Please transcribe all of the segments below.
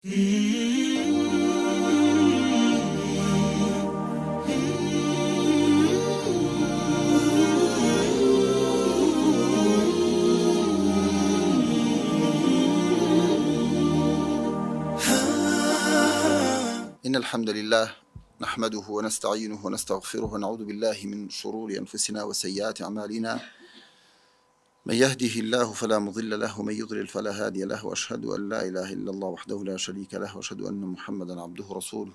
إن الحمد لله نحمده ونستعينه ونستغفره ونعوذ بالله من شرور أنفسنا وسيئات أعمالنا من يهده الله فلا مضل له ومن يضلل فلا هادي له وأشهد أن لا إله إلا الله وحده لا شريك له وأشهد أن محمدا عبده ورسوله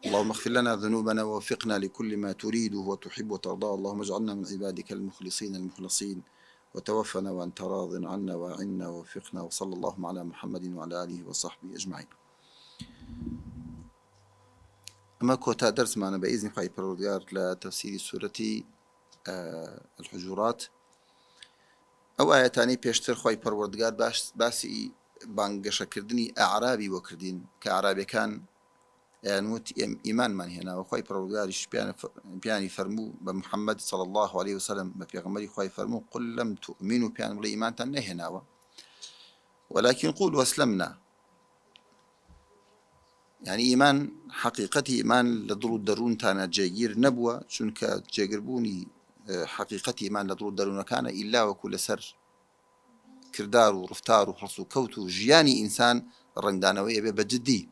اللهم اغفر لنا ذنوبنا ووفقنا لكل ما تريده وتحب وترضاه اللهم اجعلنا من عبادك المخلصين المخلصين وتوفنا وأنت راض عنا وأعنا ووفقنا وصلى الله على محمد وعلى آله وصحبه أجمعين. أما كوتا درس معنا بإذن خواهي پروردگار لتفسير سورة الحجرات أو آياتاني پێشتر خواهي پروردگار باسی بانگەشەکردنی ئەعرابی بۆ کردین کە ئەعرابیەکان یانوت ئیمانمان هێنا و خواهی پروردگاریش پیانی فەرموو بە محەممەد صلى الله عليه وسلم بە پێغەمبەری خواهی فەرموو قل لم تؤمنوا پیان بڵێ ئیمانتان نەهێناوە ولكن قولوا أسلمنا، يعني إيمان حقيقة إيمان لدڵ و دەروونتانە جێگیر نەبووە چونکە جێگربوونی حقیقەتی ئیمان لە دڵ و دەروونەکانە ئیلاوەکو لەسەر کردار و ڕفتار و هەڵس و کەوت و ژیانی ئینسان ڕنگدانەوەی ئەبێ بە جددی،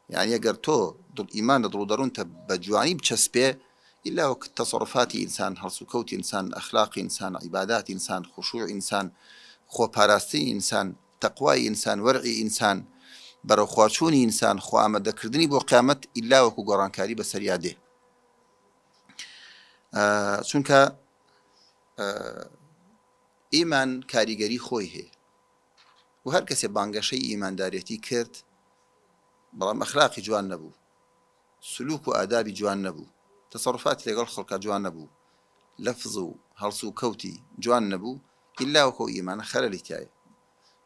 يعني ئەگەر تۆ ئیمان لە دڵ و دەروونتە بە جوانی بچەسپێ ئیلاوەکو تەسەڕفاتی ئینسان هەڵس و کەوتی ئینسان ئەخلاقی ئینسان عیباداتی ئینسان خوشوع ئینسان خۆپاراستنی ئینسان تەقوای ئینسان وەرعی ئینسان بەرەو خواچوونی ئینسان خۆ ئامادەکردنی بۆ قیامەت ئیلاوەکو گۆڕانکاری بەسەریا دێ چونکە ئیمان کاریگەری خۆی هەیە و هەر کەسێ بانگەشەی ئیماندارێتی کرد بەڵام ئەخلاقی جوان نەبوو، سلوک و ئادابی جوان نەبوو، تەسەڕفاتی لەگەڵ خەڵکە جوان نەبوو، لەفز و هەڵس و کەوتی جوان نەبوو ئیلاوەکو ئیمانە خەلەلی تایە،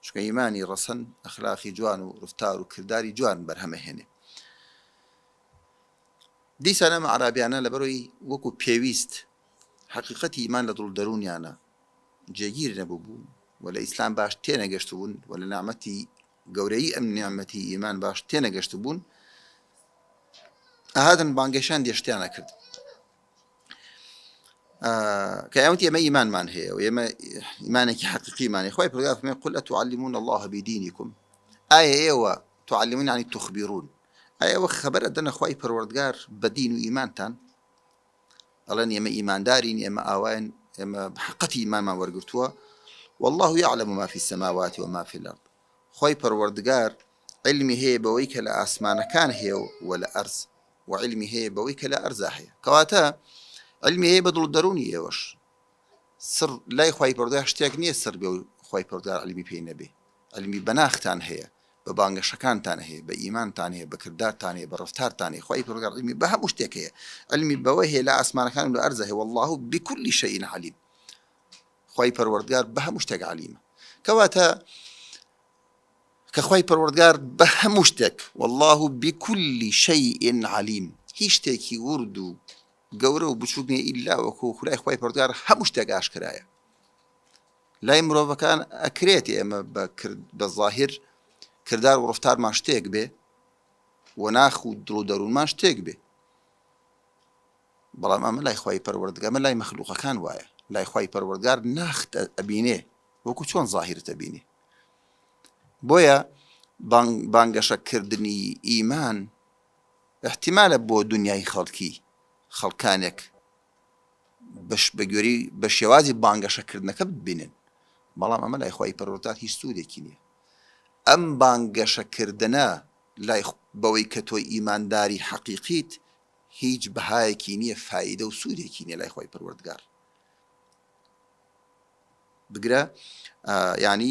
چونکە ئیمانی ڕەسەن ئەخلاقی جوان و ڕفتار و کردداری جوان بەرهەمەهێنێ. دیسان ئەمە عەرابیانە لەبەرەوەی وەکو پێویست حقیقەتی ئیمان لە دڵ دەروونیانە جێگیر نەبوو بوون و لە ئیسلام باش تێنەگەشت بوون و لە نعمەتی گەورەی ئەم نیعمەتی ئیمان باش تێنەگەشت بوون ئەهاتن بانگەشان دێشتیانە کرد کە ئەوەتی ئێمە ئیمانمان هەیە و ئێمە ئیمانێکی حەقیقیمان هەیە. خۆی پێغەمبەر فەرمووی قل ئەتعلمون الله بدینکم، ئایا ئێوە تعلمون یعنی تخبرون، ئایا ئێوە خەبەر ئەدەنە خۆی پەروەردگار بە دین و ئیمانتان؟ ئەڵێن ئێمە ئیماندارین، ئێمە ئاوایان، ئێمە حقەتی ئیمانمان وەرگرتووە. والله يعلم ما في السماوات وما في الأرض، خۆی پەروەردگار علمی هەیە بەوەی کە لە ئاسمانەکان هەیە و لە ئەرز و علمی هەیە بەوەی کە لە ئەرزا هەیە، کەواتە علمی هەیە بە دڵ دەروونی ئێوەش. سر لای خۆی پەروەردگار شتێک نییە سر بێ و خۆی پەروەردگار علمی پێی نەبێ، علمی بەناختان هەیە، بە بانگەشەکانتان هەیە، بە ئیمانتان هەیە، بە کردارتان هەیە، بە ڕفتارتان هەیە، خۆی پەروەردگار علمی بە هەموو شتێک هەیە، علمی بەوەی هەیە لە ئاسمانەکان و لە ئەرزا هەیە. والله بكل شيء عليم، خۆی پەروەردگار بە هەموو شتێک عەلیمە، کەواتە کە خۆی پەروەردگار بە هەموو شتێک والله بكل شيء عليم، هیچ شتێکی ورد و گەورە و بچووک نییە ئیلا وەکو خولای خۆی پەروەردگار هەموو شتێک ئاشکرایە. لای مرۆڤەکان ئەکرێت ئێمە بە ظاهر کردار و ڕفتارمان شتێک بێ و ناخ و دڵ و دەروونمان شتێک بێ، بەڵام ئەمە لای خۆی پەروەردگار، ئەمە لای مەخلوقەکان وایە، لای خۆی پەروەردگار ناخت ئەبینێ وەکو چۆن ظاهرت ئەبینێ. بۆیە بانگەشەکردنی ئیمان احتیمالە بۆ دنیای خەڵکانێک بە گوێرەی بە شێوازی بانگەشەکردنەکە ببینن، بەڵام ئەمە لای خۆی پەروەردگار هیچ سوودێکی نییە. ئەم بانگەشەکردنە لای بەوەی کە تۆی ئیمانداری حەقیقیت هیچ بەهایەکی نییە، فایدە و سوودێکی نییە لای خۆی پەروەردگار. بگرە یعنی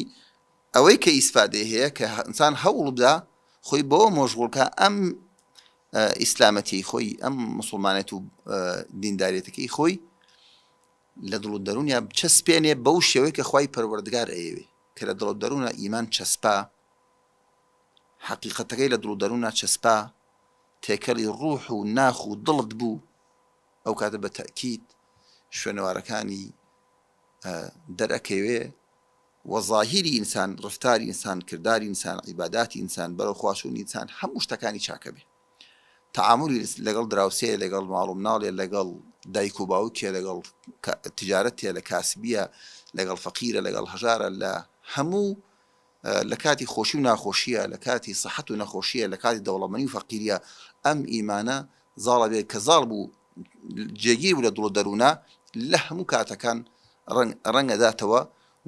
ئەوەی کە ئیسفادەی هەیە کە ئینسان هەوڵ بدە خۆی بەوە مۆژغوڵکە ئەم ئیسلامەتی خۆی، ئەم مسڵمانێت و دینداریەتەکەی خۆی لە دڵ و دەروونیا بچەسپێنێ بەو شێوەی کە خۆی پەروەردگار ئەیەوێ، کە لە دڵ و دەروونە ئیمان چەسپا، حەقیقەتەکەی لە دڵ و دەروونە چەسپا، تێکەڵی ڕوح و ناخ و دڵت بوو، ئەو کاتە بە تەکید شوێنەوارەکانی دەرەکەوێ وەظاهیری ئینسان، ڕفتاری ئینسان، کردداری ئینسان، عیباداتی ئینسان، بەرەو خواشوونی ئینسان هەموو شتەکانی چاکە بێ. تعاملی لەگەڵ دراوسێ، لەگەڵ ماڵ و مناڵێ، لەگەڵ دایک و باوکێ، لەگەڵ تجارەتێ، لە کاسبیە، لەگەڵ فەقیرە، لەگەڵ هەژارە، لە هەموو لە کاتی خۆشی و ناخۆشیە، لە کاتی سەحەت و نەخۆشیە، لە کاتی دەوڵەمەنی و فەقیریە، ئەم ئیمانە زاڵە بێت کە زاڵ بوو جێگیر بوو لە دڵ و دەروونە لە هەموو کاتەکان ڕەنگەداتەوە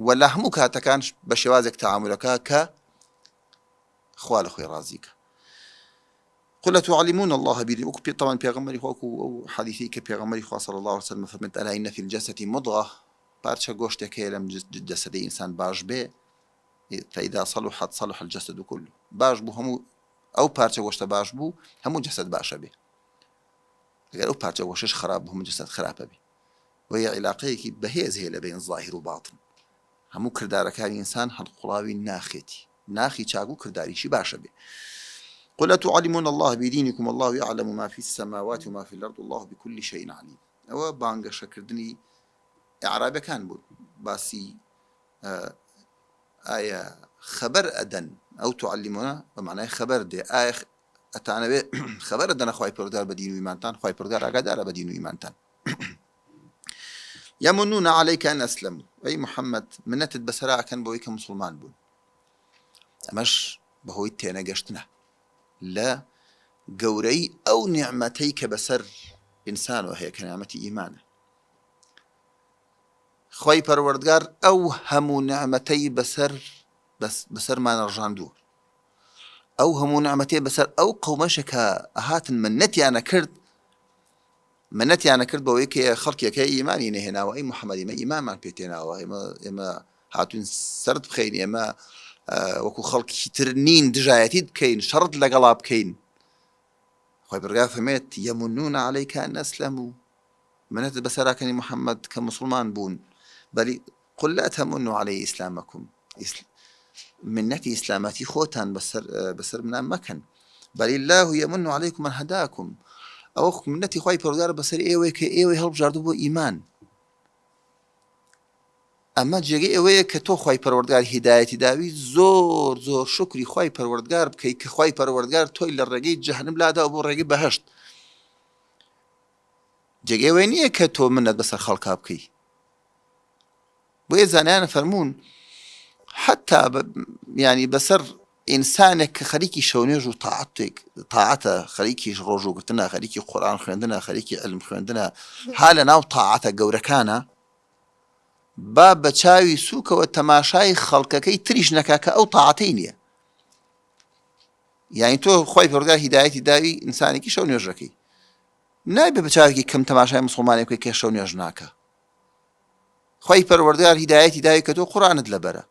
و لە هەموو کاتەکان بە شێوازێک تەعاملەکە کە خوا لە خۆی ڕازیکە. قل تعلمون الله بدينكم وكو طبعا پیغمبري خو او حديثي ك پیغمبري خو صلى الله عليه وسلم فرمت الا ان في الجسد مضغه بارچه گوشت که لم جسد انسان باش به فاذا صلحت صلح الجسد كله باش بو همو او بارچه گوشت باش بو همو جسد باش به اگر او بارچه گوشش خراب هم جسد خراب به وهي علاقه کی بهز هي بين ظاهر وباطن همو کردارکان انسان هل قلاوی ناخی چاگو کرداریشی باش به. قل تعلمون الله بدينكم الله يعلم ما في السماوات وما في الأرض والله بكل شيء عليم. أو بانغ شكردني إعرابي كان بود باسي آية خبر أدن أو تعلمونا بمعنى خبر دي آية أتانا بي خبر أدن أخوي بردار بدين وإيمانتان أخوي بردار أقدار بدين وإيمانتان. يمنون عليك أن أسلموا أي محمد منت بسراء كان بويك مسلمان بون أمش بهوي تينا قشتنا لا قوري أو نعمتيك بسر إنسان وهي كنعمة إيمانه خوي پروردگار أو همو نعمتي بسر ما نرجاندو أو همو نعمتي بسر أو قومشك أهات منتي أنا كرد بويك خلقي كي إيماني نهنا وأي محمد ما إيمان ما بيتنا وإما هاتون سرد بخير إما وكو خلق ترنين دجايتي بكين شرط لقلاب كين خوي برقا فميت يمنون عليك أن أسلموا منت بسراكني محمد كمسلمان بون بل قل لا تمنوا علي إسلامكم منتي إسلاماتي خوتان بسر من مكان بل الله يمن عليكم من هداكم أو منتي خوي برقا بسر إيوي هلب جاردو بو إيمان ئەمە جێگەی ئەوەیە کە تۆ خی پەروەردگار هیدایەتی داوی زۆر زۆر شکری خی پەروەردگار بکەیت کە خی پەروەردگار تۆی لە ڕێگەی جەهەنم لادا بۆ ڕێگەی بەهەشت. جێگەی ئەوەی نییە کە تۆ منەت بەسەر خەڵکا بکەی. بۆیە زانایانە فەرموون حتا ینی بەسەر ئینسانێک کە خەریکی شەونێژ و تاعەتە، خەریکی ڕۆژوگرتنە، خەریکی قورئان خوێندنە، خەریکی علم خوێندنە، ها لە ناو تاعەتە گەورەکانە با بە چاوی سووکەوە تەماشای خەڵکەکەی تریش نەکا کە ئەو تاعەتەی نییە. یعنی تۆ خۆی پەروەردگار هیدایەتی داوی ئینسانێکی شەو نوێژەکەی نایبێ بە چاوێکی کەم تەماشای مسڵمانێک بکەی کە شەو نوێژ ناکە. خۆی پەروەردگار هیدایەتی داوی کە تۆ قورئانت لەبەرە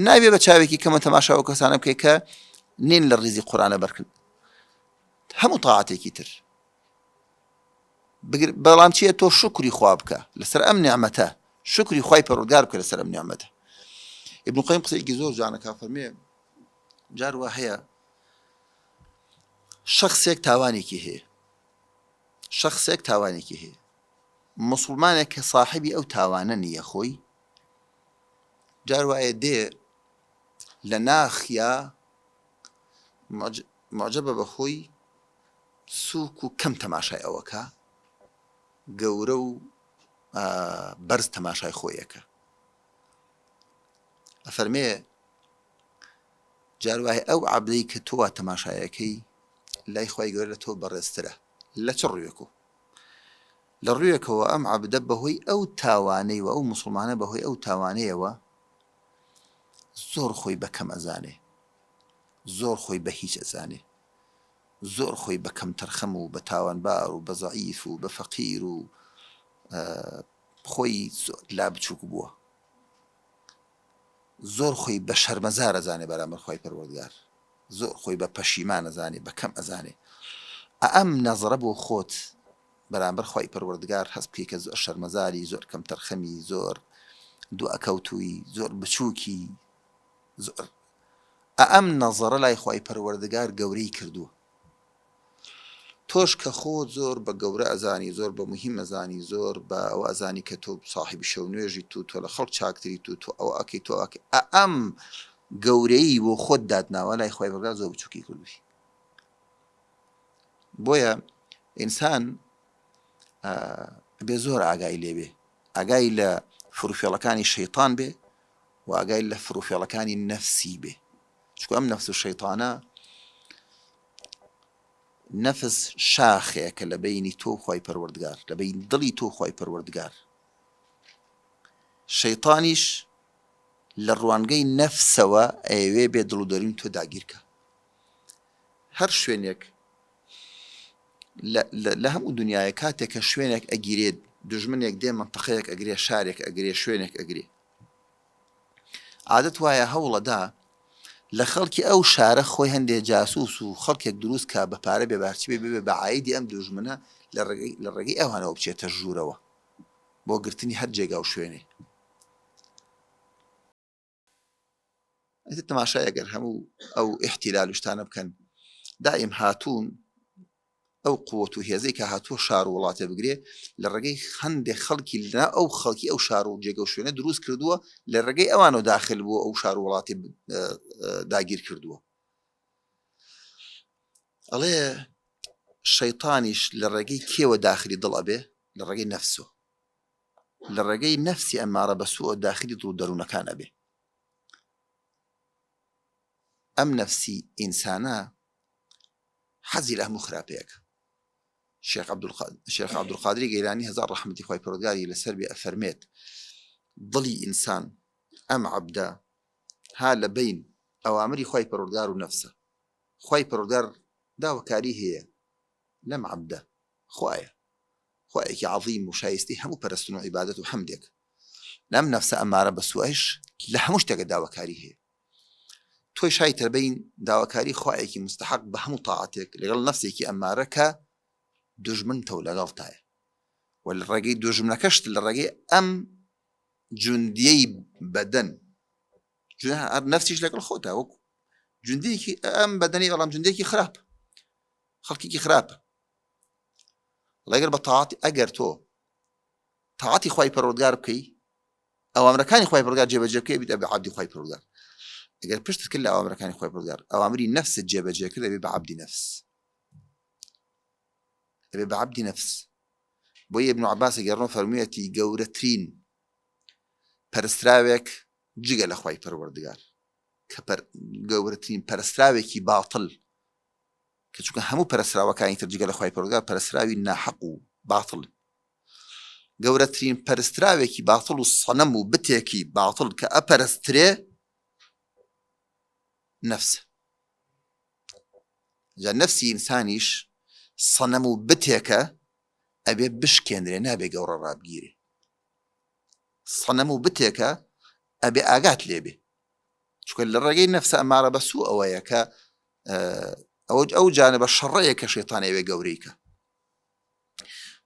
نایبێ بە چاوێکی کەمە تەماشا ئەو کەسانە بکەی کە نین لە ڕیزی قورئانە بەرکرد. هەموو تاعەتێکی تر بەڵام چییە تۆ شکری خوا بکە لەسەر ئەم نیعمەتە، شکری خی پەروەردگار بکە لەسەر ئەم نیعمەتە. ئیبن قەیم قسەیەکی زۆر جوانەکە فەرمێ جار وا هەیە شەخسێک تاوانێکی هەیە مسلمانێک کە صاحبی ئەو تاوانە نییە خۆی جار وایە دێ لە ناخیا معجبە بە خۆی سووک و کەم تەماشای ئەوەکە گەورە و بەرز تەماشای خۆیەکە. ئەفەرمێ جار وایە ئەو عەبدەی کە تۆ تەماشایەکەی لای خۆی گەورە لە تۆ بەڕێزترە لە چ ڕوویەکە؟ لە ڕوویەکەوە ئەم عەبدە بەهۆی ئەو تاوانەی و ئەو مسڵمانە بەهۆی ئەو تاوانەیەوە زۆر خۆی بە کەم ئەزانێ، زۆر خۆی بە هیچ ئەزانێ، زۆر خۆی بە کەم تەرخەم و بە تاوانبار و بە زەعیف و بە فەقیر و خۆی لا بچووک بووە، زۆر خۆی بە شەرمەزار ئەزانێ بەرامبەر خی پەروەردگار، زۆر خۆی بە پەشیمان ئەزانێ، بە کەم ئەزانێ. ئەم نەزڕە بۆ خۆت بەرامبەر خی پەروەردگار هەست بکەی کە زۆر شەرمەزاری، زۆر کەم تەرخەمی، زۆر دوو ئەکەوتووی، زۆر بچووکی، زۆر ئەم نەزڕە لای خی پەروەردگار گەورەی کردووە. تۆ تۆش کە خۆ زۆر بە گەورە ئەزانی زۆر بە مهم ئەزانی زۆر بە ئەو ئەزانی کە تۆ صاحبی شەو نوێژی تۆ لە خەڵک چاکتری تۆ ئەو ئەکەی تۆ ئەکەی ئەم گەورەی بۆ خۆت دادناوە لای خۆی بەگا زۆر بچووکی کردوی. بۆیە ئینسان بێ زۆر ئاگای لێبێ، ئاگای لە فروفێڵەکانی شەیطان بێ و ئاگای لە فروفێڵەکانی نەفسی بێ، چکە ئەم نەفس و شەیطانە نەفس شاخەیە کە لە بینی تۆ خۆی پەروەردگار، لە بین دڵی تۆ خۆی پەروەردگار، شەیطانیش لە ڕوانگەی نەفسەوە ئەوێ بێ دڵ و دەرین تۆ داگیرکە. هەر شوێنێک لە هەموو دنیاە کاتێک کە شوێنێک ئەگیرێت دژمنێک دێ منتەقەیەک ئەگرێ شارێک ئەگرێ شوێنێک ئەگرێ، عادەت وایە هەوڵەدا لە خەڵکی ئەو شارە خۆی هەندێک جاسووس و خەڵکێک دروست کا بە پارە بێبارچی بێ بە عایدی ئەم دژمنە لە ڕێگەی ئەوانەوە بچێتە ژوورەوە بۆ گرتنی هەر جێگا و شوێنێ. تەماشای ئەگەر هەموو ئەو ئیحتیلال و شتانە بکەن دائیم هاتوون ئەو قووەت و هێزەی کە هاتووە شار و وڵاتێ بگرێ لە ڕێگەی هەندێک خەڵکی لە ئەو خەڵکی ئەو شار و جێگە و شوێنە دروست کردووە لە ڕێگەی ئەوانەوە داخل بووە ئەو شار و وڵاتی داگیر کردووە. ئەڵێ شەیطانیش لە ڕێگەی کێوە داخلی دڵ ئەبێ؟ لە ڕێگەی نەفسۆ، لە ڕێگەی نەفسی ئەمارە بەسووە داخلی دڵ و دەروونەکان ئەبێ. ئەم نەفسی ئینسانە حەزی لە هەموو خراپەیەکە. شێخ عەبدولقادری گەیلانی هەزار ڕەحمەتی خوای پەروەردگاری لەسەر بێ ئەفەرمێت دڵی ئینسان ئەم عەبدە ها لە بین ئەوامری خوای پەروەردگار و نەفسە. خوای پەروەردگار داواکاری هەیە لەم عەبدە، خوایەکی عەظیم و شایستی هەموو پەرستن و عیبادەت و حەمدێک، لەم نەفسە ئەمارە بەسوئەش لە هەموو شتێکە داواکاری هەیە. تۆی شایتە بین داواکاری خوایەکی مستحق بە هەموو تاعاتێک لەگەڵ نەفسێکی ئەمارە کە دژمن تەو لەگەڵتایە و لە ڕێگەی دژمنەکەشت لە ڕێگەی ئەم جوندیەی بەدەن نەفسیش لەگەڵ خۆتە وەکو جوندیەکی ئەم بەدەنی بەڵام جوندێکی خراپ خەڵکێکی خراپە. لەگەر بە تاعاتی ئەگەر تۆ تاعاتی خوای پەروەردگار بکەی ئەوامرەکانی خوای پەروەردگار جێبەجێ بکەی بیت بە عەبدی خوای پەروەردگار. ئەگەر پشتت کرد لە ئەوامرەکانی خوای پەروەردگار ئەوامری نەفست جێبەجێ کرد ئەبێ بە عەبدی نەفس، ئەبێ بە عەبدی نەفس. بۆیە ئیبن عەباس گەڕۆ فەرموویەتی گەورەترین پەرستراوێک جگە لە خوای پەروەردگار کە گەورەترین پەرستراوێکی باتڵ کە چونکە هەموو پەرستراوەکانی تر جگە لە خوای پەروەردگار پەرستراوی ناحەق و باتڵ، گەورەترین پەرستراوێکی باتڵ و سەنەم و بتێکی باتڵ کە ئەپەرسترێ نەفسە. جا نەفسی ئینسانیش سەنەم و بتێکە ئەبێ بشکێنرێ نابێ گەورە ڕابگیرێ. سەنەم و بتێکە ئەبێ ئاگات لێبێ چونکە لە ڕێگەی نەفسە ئەمارە بەسوو ئەوەیە کە ئەو جانبە شەڕەیە کە شەیطانەوێ گەورەیکە.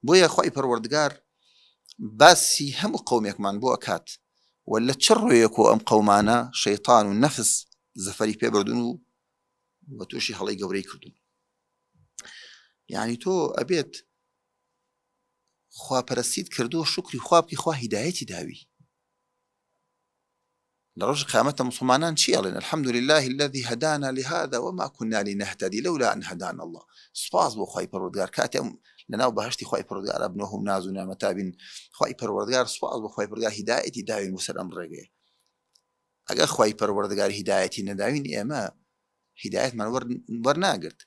بۆیە خوای پەروەردگار باسی هەموو قەومێکمان بۆ ئەکات و لە چ ڕوویەک و ئەم قەومانە شەیطان و نەفس زەفەری پێبردون و تووشی هەڵەی گەورەی کردوون. یعنی تۆ ئەبێت خواپەرستیت کردو شکری خوا بکەی خوا هیدایەتی داوی. لە ڕۆژ قیامەتە مسلمانان چی ئەڵێن؟ الحمد لله الذي هدانا لهذا وما كنا لنهتدي لولا أن هدانا الله. سپاس بۆ خوای پەروەردگار کاتێ لەناو بەهەشتی خوای پەروەردگار ئەبنەوە و ناز و نعمەتا بین خوای پەروەردگار سپاس بۆ خوای پەروەردگار هیدایەتی داوین بۆ سەر ئەم ڕێگەیە. ئەگەر خوای پەروەردگار هیدایەتی نەداوین ئێمە هیدایەتمان وەرناگرت.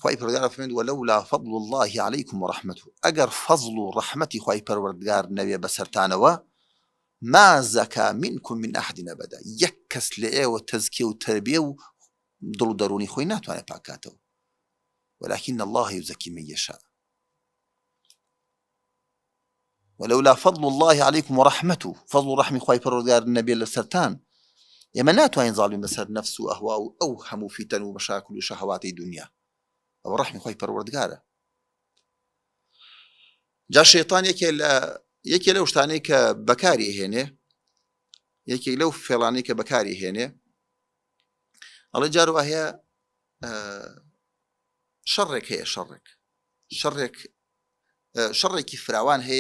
خوای پەروەردگار فەرمێت ولولا فضل الله عليكم ورحمته، ئەگەر فەزڵ و ڕەحمەتی خوای پەروەردگار نەبێ بەسەرتانەوە ما زەکا منکم من ئەحد ئەبەدا، یەک کەس لە ئێوە تەزکیە و تەربیە و دڵ و دەرونی خۆی ناتوانێت پاکاتەوە ولكن الله يزكي من يشاء. ولولا فضل الله عليكم ورحمته، فضل و ڕەحمی خوای پەروەردگار نەبێ لەسەرتان ئێمە ناتوانین زاڵین بەسەر نەفس و ئەهوا و ئەو هەموو فیتەن و مەشاکل و شەهەواتی دنیا. ئەوە ڕەحمی خوای پەروەردگارە. جا شەیطان یەکێ لەو شتانەی کە بەکاری هێنێ، یەکێک لەو فێڵانەی کە بەکاری هێنێ، ئەڵێ جاروا هەیە شەڕێک هەیە، شەڕێک شەڕێکی فراوان هەیە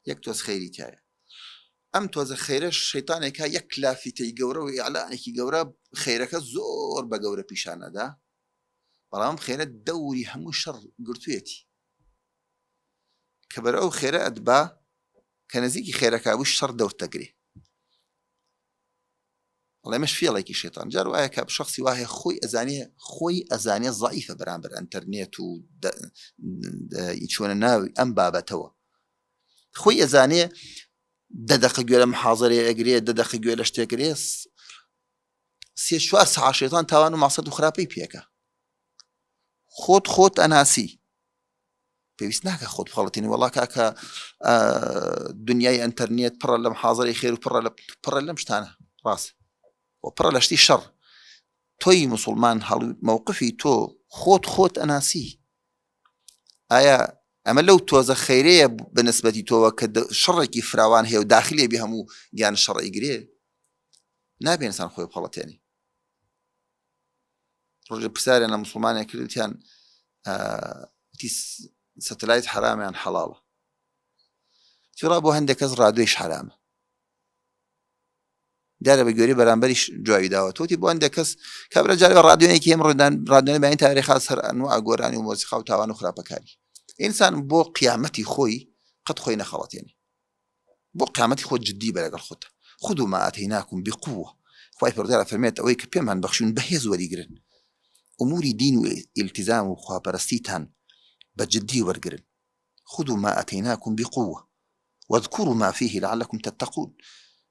یەک تۆز خەیری تایە ئەم تۆزە خەیرە شەیتانێکا یەک لافیتەی گەورە و ئیعلانێکی گەورە خەیرەکە زۆر بە گەورە پیشانەدا بەڵام خێرە دەوری هەموو شەڕ گرتوێتی کە بەرە ئەو خێرە ئەدبا کە نزیکی خێرەکبوو شەڕ دەورتەگرێ بەڵێمەش فێڵێکی شێتان جار وایە کە شخصی وایە خۆی ئەزانێ ضعیفە بەرامبەر ئەنتەرنێت و چۆنە ناوی ئەم بابەتەوە خۆی ئەزانێ دەدەقە گوێ لە محازەرێ ئەگرێ دەدەقە گوێ لە شتێکرێ 3-4 سەعات شێتان تاوان و ماسەد و خراپەی پێکە خۆت ئەناسی پێویست ناکە خۆت بخەڵەتێنی وەڵا کاکە دنیای ئەنتەرنێت پڕە لە محازەری خێر و پڕە لەم شتانە ڕاست و پڕە لە شتی شەڕ تۆی موسڵمان مووقفی تۆ خۆت ئەناسی ئایا ئەمە لەو تۆزە خەیرەیە بەنسبەتی تۆوە کە شەڕێکی فراوان هەیە و داخلێ بێ هەموو گیان شەڕی گرێ نابێ ئینسان خۆی بخەڵەتێنی ڕۆژە پرسیاریان لە موسڵمانێک کردوتیان سەتەلایت حرامیان حەڵاڵە تیڕا بۆ هەندێک کەس ڕادیۆیش حرامە دیارە بە گوێرەی بەرامبەریش جواوی داوە تۆتی بۆ هەندێک کەس کابرا جارێ ڕادیۆیەکی ئەم ڕادیۆی بەین تاریخا سەر ئەنواع گۆرانی و مۆسیقا و تاوان و خراپەکاری ئینسان بۆ قیامەتی خۆی قەت خۆی نەخەڵەتێنی بۆ قیامەتی خۆت جددی بە لەگەڵ خۆتە خودوا ما ئاتەیناکم بقوة خوای پەروەردگار فەرمێت ئەوەی کە پێمان بەخشون بەهێز وەریگرن ئوموری دین و ئیلتیزام و خواپەرستیتان بە جددی وەرگرن خذوا ما ئاتەیناکم بقوة واذكروا ما فيه لعلكم تتقون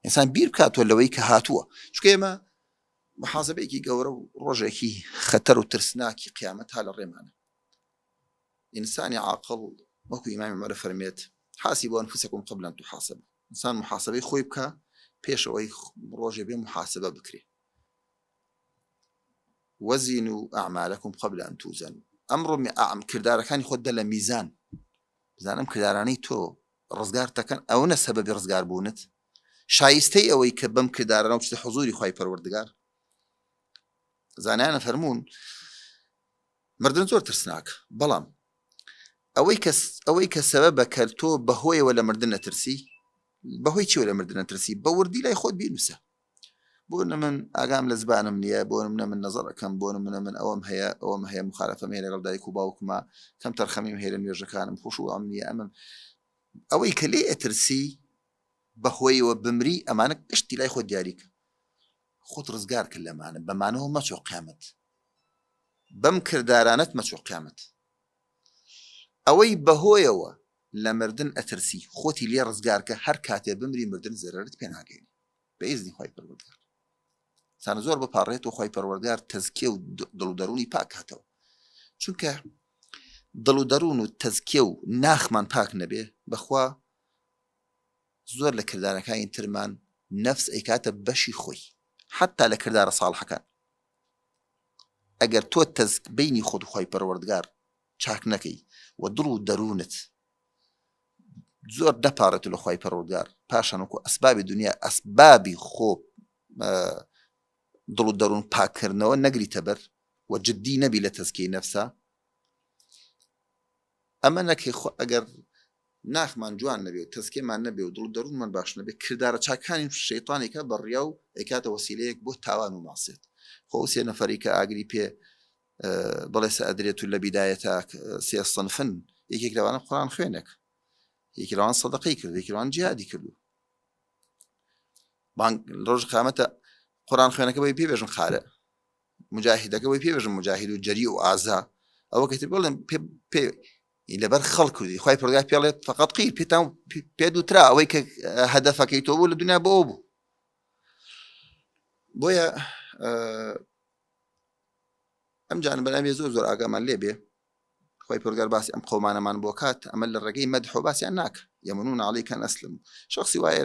ئینسان بیر بکاتوە لەوەی کە هاتووە چونکە ئێمە محاسبەیەکی گەورە و ڕۆژێکی خەتەر و ترسناکی قیامەت ها لە ڕێمانە ئینسانی عاقڵ وەکو ئیمامی عومەر فەرمێت حاسبوا أنفسكم قبل أن تحاسبوا ئینسان محاسبەی خۆی بکە پێشەوەی ڕۆژێ بێ محاسبە بکرێ وزنوا أعمالكم قبل أن توزنوا ئەمڕۆ کردارەکانی خۆت دە لە میزان بزانم کردارانەی تۆ ڕزگار دەکەن ئەوە سەبەبی ڕزگار بوونت شایستەی ئەوەی کە بەم کردارانە و بچتە حوزوری خوای پەروەردگار زانایانە فەرموون مردن زۆر ترسناکە بەڵام ئەوەی کە سەبەبە کە تۆ بەهۆیەوە لە مردن نەترسی بەهۆی چیوە لە مردن نەترسی بە وردی لای خۆت بینوسە بۆ من ئاگام لە زبانم نییە بۆ من نەزەڕەکەم بۆ من ئەوەم هەیە مخالەفەم هەیە لەگەڵ دایک و باوکمە کەم تەرخەمیم هەیە لە نوێژەکانم خۆش و ئەم نییە ئەمەم ئەوەی کە لێ ئەترسی بەهۆیەوە بمری ئەمانە گشتی لای خۆت دیاریکە خۆت ڕزگار کرد لەمانە بەمانەوە مەچۆ قیامەت بەم کردارانت مەچۆ قیامەت ئەوەی بەهۆیەوە لە مردن ئەترسی خۆتی لێ ڕزگارکە هەر کاتێ بمری مردن زەرەرت پێ ناگەینی بە ئیزنی خوای پەروەردگار سانە زۆر بپاڕێت و خوای پەروەردگار تەزکیە و دڵ و دەرونی پاک هاتەوە چونکە دڵ و دەرون و تەزکیە و ناخمان پاک نەبێ بەخوا زۆر لە کردارەکانی ترمان نەفس ئەیکاتە بەشی خۆی حتا لە کردارە ساڵحەکان ئەگەر تۆ بینی خۆت و خوای پەروەردگار چاک نەکەی و دڵ و دەرونت زۆر دەپارێت لە خوای پەروەردگار پاشان وەکو ئەسبابی دنیا ئەسبابی خۆ دڵ و دەرون پاکردنەوە نەگریتە بەر و جددی نەبی لە تەزکیەی نەفسە ئەمە نەکەی ئەگەر ناخمان جوان نەبێ و تەزکیەمان نەبێ و دڵ و دەروونمان باش نەبێ کردارە چاکانی شەیطانێکە بەڕیا و ئەکاتە وەسیلەیەک بۆ تاوان و ماسێت خۆ سێ نەفەری کە ئاگری پێ بەڵێ سەئەدرێت و لە بیدایەتە سێ سەنفن یەکێک لەوانە قورئان خوێنێک یەکی لەوان سەدەقەی کرد یەکی لەوان جیهادی کردو ڕۆژ قیامەتە قورئان خوێنەکە بۆی پێبێژن خارە مجاهیدەکە بۆی پێبێژن مجاهید و جەری و ئازا ئەوە کەتر بڵێن پێ لەبەر خەڵ کردی خوای پەروەردگار پێڵێت فەقەت قیل پێ دووترا ئەوەی کە هەدەفەکەی تۆ بوو لە دنیا بۆ بوو بۆیە ئەم جانبەلامێ زۆر ئاگامان لێ بێ خوای پەروەردگار باسی ئەم قەومانەمان بۆ کات ئەمە لە ڕێگەی مەدح و باسییان ناکە یەمنون عەلەیکە ئەن ئەسلموا شخصی وایە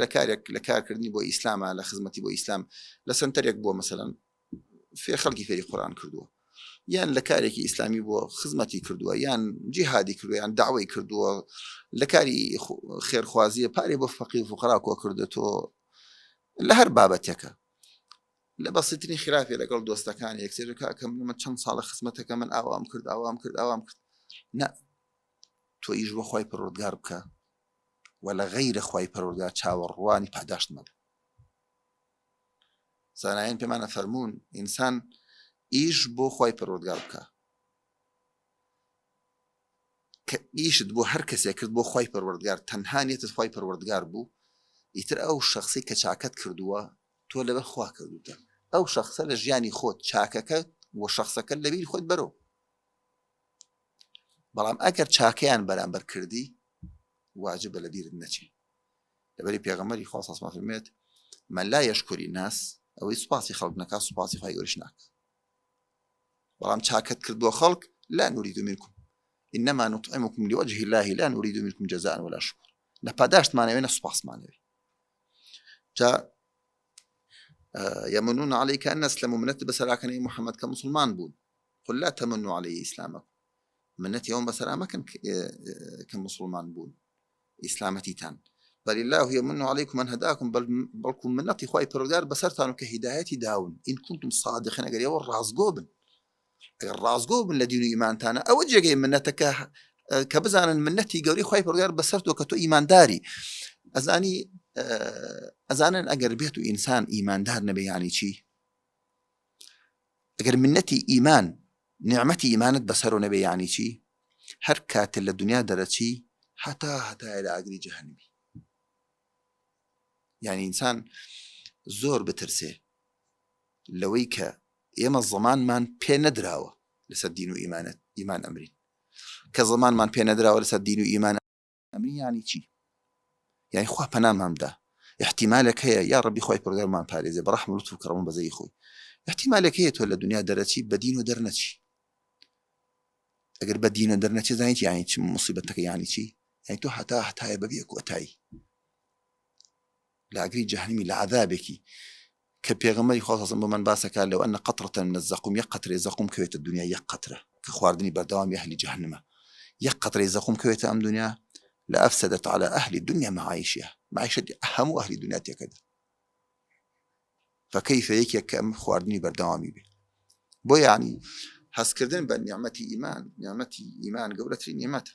لە کارکردنی بۆ ئیسلامە لە خزمەتی بۆ ئیسلام لە سنتەرێک بۆ مەسەلەن خەڵکی فێری قورئان کردووە یان لە کارێکی ئیسلامی بۆ خزمەتی کردووە یان جیهادی کردووە یان داوای کردووە لە کاری خێرخوازیە پارێ بۆ فەقیر و فوقەرا کۆ کردێتەوە لە هەر بابەتێکە لە بەسیترین خلافی لەگەڵ دۆستەکانی یەکسێرەکە کە من چەند ساڵە خزمەتەکە من ئاوام کرد نە تۆ ئیش بۆ خۆی پەروەردگار بکە و لە غەیرە خۆی پەروەردگار چاوەڕوانی پاداشت مەبە. زانایان پێمانە فەرموون ئینسان ئیش بۆ خۆی پەروەردگار بکە کە ئیشت بۆ هەر کەسێک کرد بۆ خۆی پەروەردگار تەنها نێتت خۆی پەروەردگار بوو ئیتر ئەو شخصی کە چاکەت کردووە تۆ لەبەر خوا کردوتە ئەو شخصە لە ژیانی خۆت چاکەکە و شخصەکە لەبیری خۆت بەرەوە. بەڵام ئەگەر چاکەیان بەرامبەر کردی واجبە لە بیرت نەچێ. لەبەری پێغەمبەری خوا سەڵ فەرمێت من لا یەشکوری ناس ئەوەی سوپاسی خەڵک نەکات سوپاسی خوای گەورەش ناکات. بەڵام چاکەت کرد بۆ خەڵک لا نريد منكم إنما نطعمكم لوجه الله لا نريد منكم جزاء ولا شكر. نە پاداشتمانەوێ نە سوپاسمانەوێ. جا يمنون عليك أن أسلموا منت بسراكني محمد كمسلمان بون قل لا تمنوا علي إسلامكم منت يوم بسرامكن كمسلمان بون إسلامتي تان بل الله يمن عليكم من هداكم بلكم منتي خواهي پروردگار بسرتانو كهدايتي داون إن كنتم صادقين أقر يور رازقوبن أقر رازقوبن لدينو إيمانتانا أو جيغي منتك كبزانا منتي قوري خواهي پروردگار بسرتو كتو إيمان داري ئەزانن ئەگەر بێت و ئینسان ئیماندار نەبێ یعنی چی؟ ئەگەر منەتی ئیمان نیعمەتی ئیمانت بەسەر و نەبێ یعنی چی؟ هەر کاتە لە دنیا دەرەچی هەتایە لە ئاگری جەهەنەمی. یعنی ئینسان زۆر بترسێ لەوەی کە ئێمە زەمانمان پێ نەدراوە لەسەر دین و ئیمان ئەمرین کە زەمانمان پێ نەدراوە لەسەر دین و ئیمان ئەمرین یعنی چی؟ يعني خوا پەنامان بدە احتیمالێک هەیە یا ڕەبی خۆی پەروەردگارمان پارێزێ بەڕەحم و لوتف و کەڕەم و بەزەی خۆی احتیمالێک هەیە تۆ لە دنیا دەرەچی بە دین و دەرنەچی. ئەگەر بە دین و دەرنەچی زانیت یعنی چی مصیبەتەکە یعنی چی؟ یعنی تۆ هەتایە بەبێ کۆتایی لە ئاگری جەهەنەمی لە عەذابێکی کە پێغەمبەری خوا سەڵ بۆمان باسەکات لەو ئەنە قەترەة من الزەقوم یەک قەترەی زەقوم کەوێتە دنیا یەک قەترە کە خواردنی بەردەوامی ئەهلی جەهەنەمە یەک قەترەی زەقوم کەوێتە ئەم دنیا لأفسدت على أهل الدنيا معايشها معيشة أهم أهل الدنيا كذا فكيف يك كم خواردني بردوامي به بو يعني هسكردن بنعمتي إيمان قولتي نعمته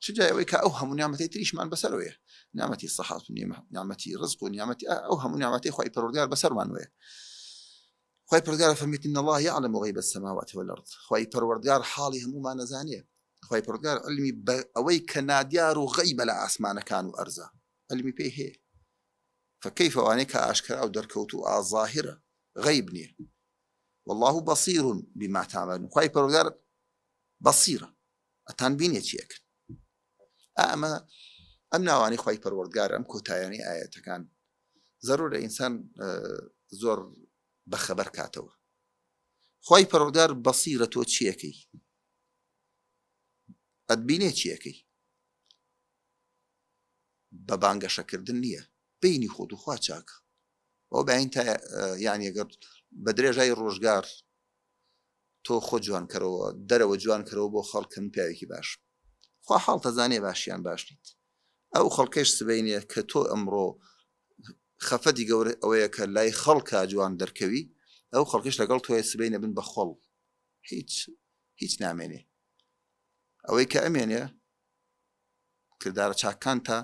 شجاع ويك أوهم نعمتي تريش مان بسرويه نعمتي الصحة نعمتي رزق نعمتي أوهم نعمتي خوي بردار بسر مانويه خوي بردار فهمت إن الله يعلم غيب السماوات والأرض خوي بردار حالهم ما نزانيه خوای پەروەردگار علمی ئەوەی کە نادیار و غەیبە لە ئاسمانەکان و ئەرزە علمی پێی هەیە فكيف وانەی کە ئاشکرا و دەرکەوت و ئازاهرە غەیب نییە والله بصير بما تعملون خوای پەروەردگار بەسیرە ئەتان بینێ چیەکەن. ئەم ناوانەی خوای پەروەردگار ئەم کۆتاییانەی ئاەتەکان زەرورە ئینسان زۆر بەخەبەر کاتەوە. خوای پەروەردگار بەسیرە تۆ چیەکەی ئەتبینێ چیەکەی بە بانگەشەکردن نییە بینی خۆت و خوا چاکە ئەو بەین تا یعنی ئەگەر بە درێژای ڕۆژگار تۆ خۆ جوان کەرەوە دەرەوە جوان کەرەوە بۆ خەڵکن پیاوێکی باش خوا حاڵ تەزانێ باشیان باش نیت ئەو خەڵکەش سبەینێ کە تۆ ئەمڕۆ خەفەتی گەورە ئەوەیە کە لای خەڵکە جوان دەرکەوی ئەو خەڵکەش لەگەڵ تۆیە سبەینە بن بە خۆڵ هیچ نامێنێ ئەوەی کە ئەمێنێ کردارە چاکان تا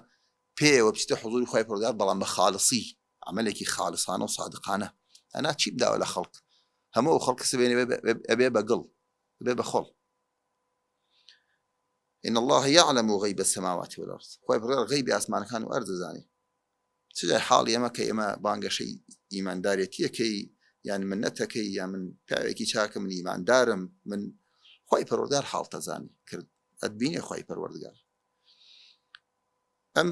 پێوە بچیتە حضوری خوای پەروەردگار بەڵام بە خاڵسی عملێکی خاڵسانە و صادقانە ئەنا چی بداوە لە خەڵک هەموو ئەو خەڵک سبێنێ ئەبێ بەگڵ ئەبێ بە خۆڵ. إن الله يعلم غيب السماوات والأرض خوای پەروەردگار غەیبی ئاسمانەکان و ئەرز دەزانێ. چجای حاڵی ئێمە کە ئێمە بانگەشەی ئیماندارێتیەکەی یان منەتەکەی یا من پیاوێکی چاکە من ئیماندارم من خوای پەروەردگار حاڵ تەزانی کرد ئەتبینێ خوای پەروەردگار. ئەم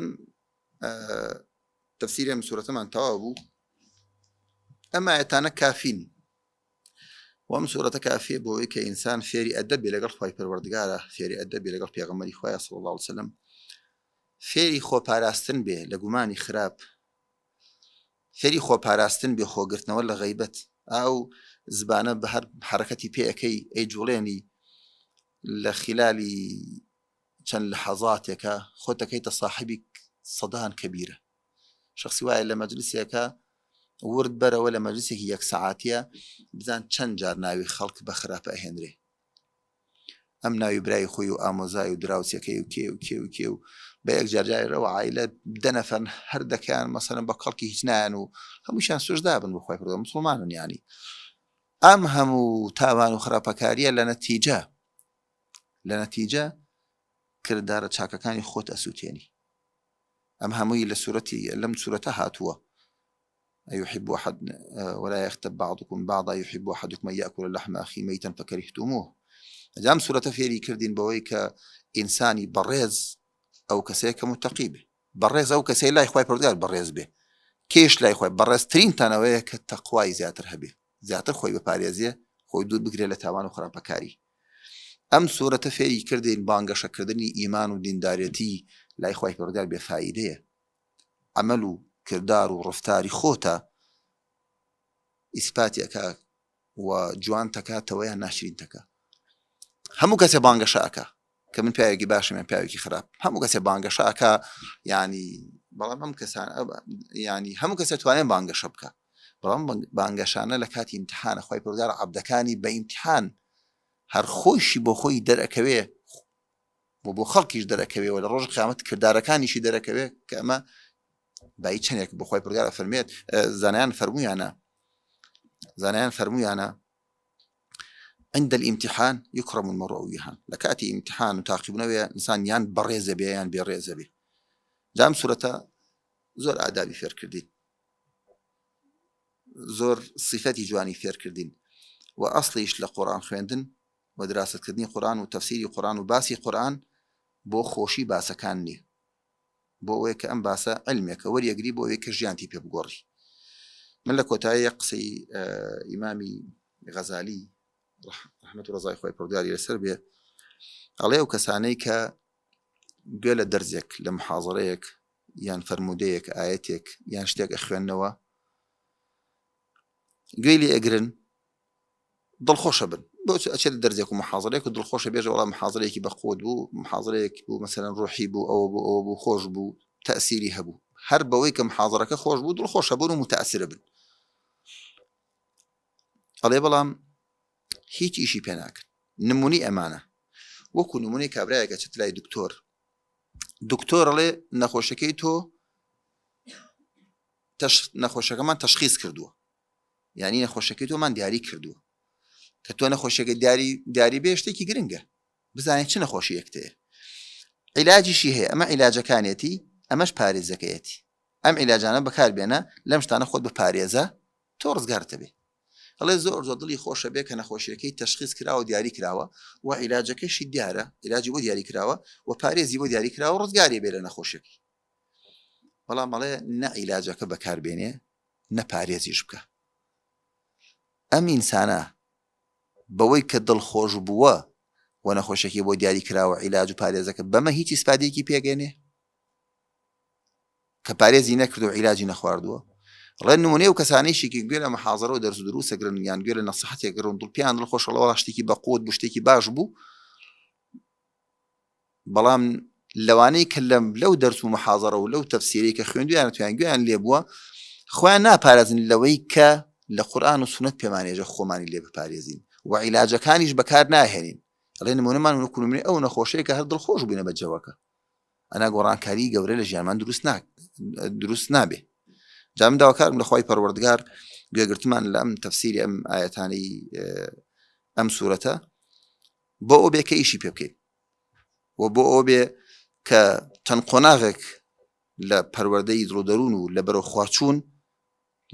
تەفسیری ئەم سوورەتەمان تەواو بوو ئەم ئاەتانە کافین و ئەم سوورەتە کافیە بۆ ئەوەی کە ئینسان فێری ئەدەبێ لەگەڵ خوای پەروەردگارە فێری ئەدەبێ لەگەڵ پێغەمبەری خوایە صلی الله علیه وسلم فێری خۆپاراستن بێ لە گومانی خراپ فێری خۆپاراستن بێ خۆگرتنەوە لە غەیبەت ئەو زبانە بە هەر حرەکەتی پێەکەی ئەی جوڵێنی لە خلالی چەند لەحەزاتێکە خۆت دەکەیتە ساحیبی سەدان کەبیرە شخصی وایە لە مەجلیسێکە ورد بەرەوە لە مەجلیسێکی یەک سەعاتیە بزان چەند جار ناوی خەڵک بە خراپە ئەهێنرێ، ئەم ناوی برای خۆی و ئامۆزای و دراوسەکەی و کێ و کێ و کێ و بە یەک جارجارەوە عایلە دەنەفەن هەر دەکەیان مەسەرن بە خەڵکی هیچ نایەن و هەمووشیان سوژدا بن بۆ خۆی پردە مسڵمانن. ینی ئەم هەموو تاوان و خراپەکاریە لە نەتیجە کردارە چاکەکانی خۆت ئەسووتێنی. ئەم هەمووی لە سوورەتی لەم سوورەتە هاتووە أيحب أحد ولا يغتب بعضكم بعضا يحب أحدكم أن يأكل لحم أخيه ميتا فكرهتموه. جام سورة فيري كردين بويك إنساني بريز أو كسيك متقي به بريز أو كسي لا يخوي بردال بريز به كيش لا يخوي بريز ترين تناويك التقوى زياتر هبه زياتر خوي بباريزيه خوي دود بقري لتاوان وخراب بكاري. أم سورة فيري كردين بانقش كردني إيمان ودين داريتي لا يخوي بردال بفائدة عملوا کردار و ڕفتاری خۆتە ئیسپاتیەکە و جوان تەکاتەوە یان ناشرین تەکە. هەموو کەسێ بانگەشەکە کە من پیاوێکی باشم یان پیاوێکی خراپ، هەموو کەسێ بانگەشەکە ینی بەڵام ئەم کەسان ینی هەموو کەسێ توانێن بانگەشە بکە، بەڵام بانگەشانە لە کاتی ئیمتیحانە خۆی پەروەردگار عەبدەکانی بە ئیمتیحان هەر خۆشی بۆ خۆی دەرەکەوێ بۆ خەڵکیش دەرەکەوێەوە لە ڕۆژ قیامەت کردارەکانیشی دەرەکەوێ کە ئەمە بای چەندێک بخۆی پرگار فەرمێت. زانایان فەرموویانە عند الامتحان يكرم المرء ويهان، لكاتي امتحان وتعقيبنا انسان يان بريزه بي يان بيريزه بي. جام سورة زور آدابي فير كردين، زور صفاتي جواني فير كردين، وأصليش لقرآن خويندن ودراسة كردين قرآن وتفسير قرآن وباسي قرآن بو خوشي باسا كانني بۆ ئەوەیە کە ئەم باسە علمێکە وەریەگری بۆ ئەوەیە کە ژیانتی پێ بگۆڕی. من لە کۆتایی قسەی ئیمامی غەزالی ڕەحمەت و ڕەزای خۆی پەروەردگاری لەسەر بێ ئەڵێ ئەو کەسانەی کە گوێ لە دەرزێک لە محاضەرەیەک یان فەرموودەیەک ئاەتێک یان شتێک ئەخوێندنەوە گوێی لێ ئەگرن دڵخۆشە بن بۆ ئەچێت دەرزێک و محاضەرێک و دڵخۆشە بێژە وەڵام محاضەرێکی بەخۆت بوو محاضەرێک بوو مەسەلەن ڕوحی بوو ئەوە بوو خۆش بوو تەئسیری هەبوو هەر بەوەی کە محاضەرەکە خۆش بوو دڵخۆشە بوون و متەئسرە بن. ئەڵێ بەڵام هیچ ئیشی پێ ناکەن. نمونی ئەمانە وەکو نمونەی کابرایەکە چێت لای دکتۆر ئەڵێ نەخۆشەکەی تۆ نەخۆشەکەمان تەشخیص کردووە، یعنی نەخۆشەکەی تۆمان دیاری کردووە کە تۆ نەخۆشیەکە دیاری بێ شتێکی گرنگە بزانێت چ نەخۆشیەکتەیە عیلاجیشی هەیە. ئەمە عیلاجەکانێتی ئەمەش پارێزەکەیەتی. ئەم عیلاجانە بەکاربێنە لەم شتانە خۆت بە پارێزە تۆ ڕزگارتە بێ. ئەڵێ زۆر دڵی خۆشە بێ کە نەخۆشیەکەی تەشخیص کراوە دیاری کراوە و عیلاجەکەشی دیارە عیلاجی بۆ دیاری کراوە و پارێزی بۆ دیاری کراوە و ڕزگاری بێ لە نەخۆشیەکەی. بەڵام ئەڵێ نە عیلاجەکە بەکاربێنێ نە پارێزیش بکە. ئەم ئینسانە بەوەی کە دڵخۆش بووە و نەخۆشیەکەی بۆ دیاری کراوە عیلاج و پارێزەکە بەمە هیچ ئیسپادەیەکی پێگەێنێ کە پارێزی نەکرد و عیلاجی نەخواردووە. ڕێ نمونەی و کەسانەیشێکی گوێ لە محاضەرە و دەرس و دروسەگرن یان گوێ لە نەسیحەتێکگرن دڵپیان دڵخۆشەڵەوە شتێکی بەقوت بوو شتێکی باش بوو، بەڵام لەوانەی کە لەو دەرس و محاضەرە و لەو تەفسیری کە خوێندویان تویان گوێیان لێ بووە خۆیان ناپارێزن لەوەی کە لە قورئان و سونەت پێمانێژە خۆمانی لێ بپارێزین و عیلاجەکانیش بەکار ناهێنین. ئەڵێ نمونەمان وەکو نمونەی ئەو نەخۆشەیە کە هەر دڵخۆش بووینە بەجەوەکە ئەنا گۆڕانکاری گەورە لە ژیانمان دروست نابێ. جا من داواکارم لە خوای پەروەردگار گوێگرتمان لە ئەم تەفسیری ئەم ئایەتانەی ئەم سوورەتە بۆ ئەو بێ کە ئیشی پێ بکەین و بۆ ئەو بێ کە چەند قۆناغێک لە پەروەردەی دڵودەروون و لە بەرەو خواچوون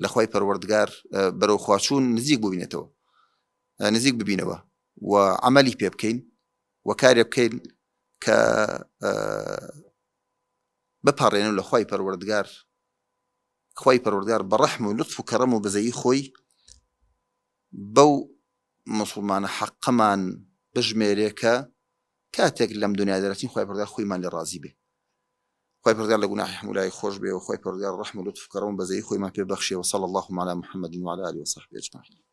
لە خوای پەروەردگار بەرەو خواچوون نزیک ببینەوە و عملی پێ بکەین و کارێ بکەین کە بپەڕێنن لە خوای پەروەردگار بە ڕەحم و لطف و کەڕەم و بەزەیی خۆی بەو مسڵمانە حەقەمان بژمێرێ کە کاتێک لەم دنیا دەرەچین خوای پەروەردگار خۆیمان لێ ڕازی بێ. خوای پەروەردگار لە گوناحی هەموو لای خۆش بێ و خوای پەروەردگار ڕەحم و لطف و کەڕەم و بەزەیی خۆیمان پێ بەخشێ. وصلی الله علی محمد وعلى آله وصحبه أجمعين.